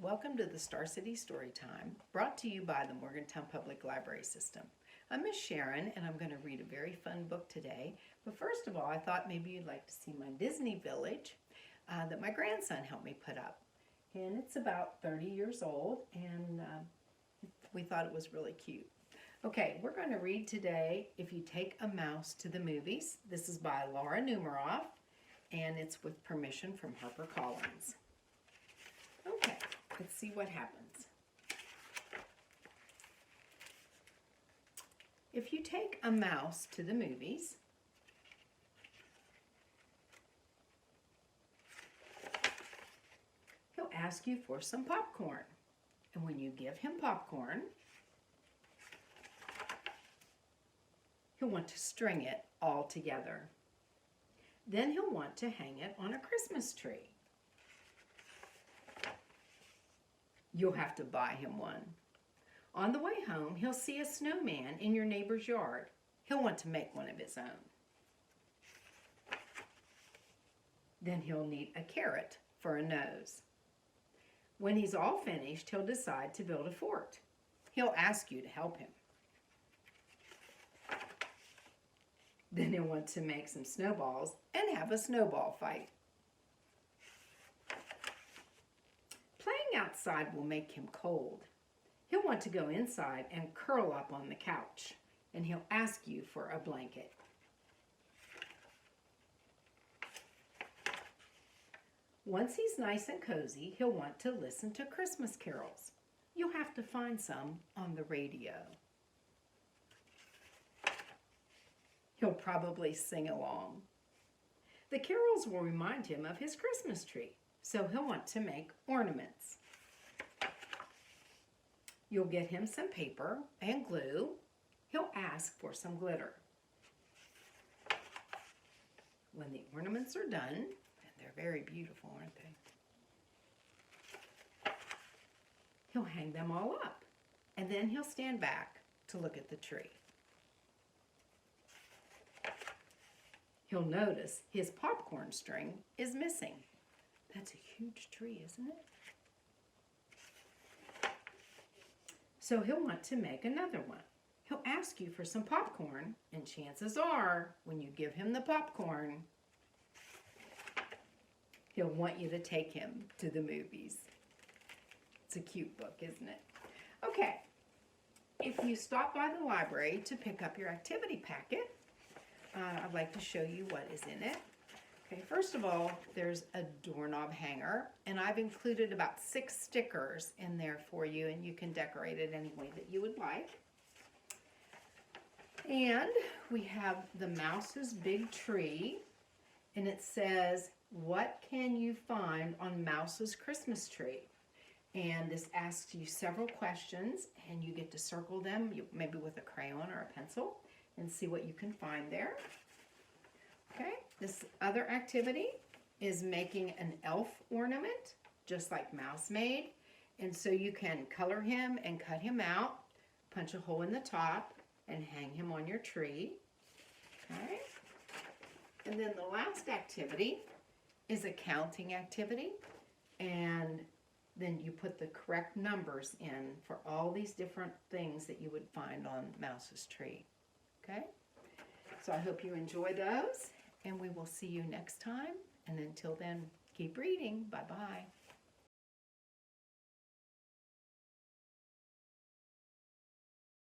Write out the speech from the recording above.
Welcome to the Star City Storytime, brought to you by the Morgantown Public Library System. I'm Miss Sharon, and I'm going to read a very fun book today. But first of all, I thought maybe you'd like to see my Disney village that my grandson helped me put up. And it's about 30 years old, and we thought it was really cute. Okay, we're going to read today, If You Take a Mouse to the Movies. This is by Numeroff, and it's with permission from HarperCollins. Okay, let's see what happens. If you take a mouse to the movies, he'll ask you for some popcorn. And when you give him popcorn, he'll want to string it all together. Then he'll want to hang it on a Christmas tree. You'll have to buy him one. On the way home, he'll see a snowman in your neighbor's yard. He'll want to make one of his own. Then he'll need a carrot for a nose. When he's all finished, he'll decide to build a fort. He'll ask you to help him. Then he'll want to make some snowballs and have a snowball fight. Playing outside will make him cold. He'll want to go inside and curl up on the couch, and he'll ask you for a blanket. Once he's nice and cozy, he'll want to listen to Christmas carols. You'll have to find some on the radio. He'll probably sing along. The carols will remind him of his Christmas tree, so he'll want to make ornaments. You'll get him some paper and glue. He'll ask for some glitter. When the ornaments are done, and they're very beautiful, aren't they? He'll hang them all up, and then he'll stand back to look at the tree. He'll notice his popcorn string is missing. That's a huge tree, isn't it? So he'll want to make another one. He'll ask you for some popcorn, and chances are, when you give him the popcorn, he'll want you to take him to the movies. It's a cute book, isn't it? Okay, if you stop by the library to pick up your activity packet, I'd like to show you what is in it. Okay, first of all, there's a doorknob hanger, and I've included about 6 stickers in there for you, and you can decorate it any way that you would like. And we have the Mouse's Big Tree, and it says, what can you find on Mouse's Christmas tree? And this asks you several questions, and you get to circle them, maybe with a crayon or a pencil, and see what you can find there. Okay, this other activity is making an elf ornament, just like Mouse made. And so you can color him and cut him out, punch a hole in the top, and hang him on your tree. Okay, and then the last activity is a counting activity. And then you put the correct numbers in for all these different things that you would find on Mouse's tree. Okay, so I hope you enjoy those, and we will see you next time. And until then, keep reading. Bye-bye.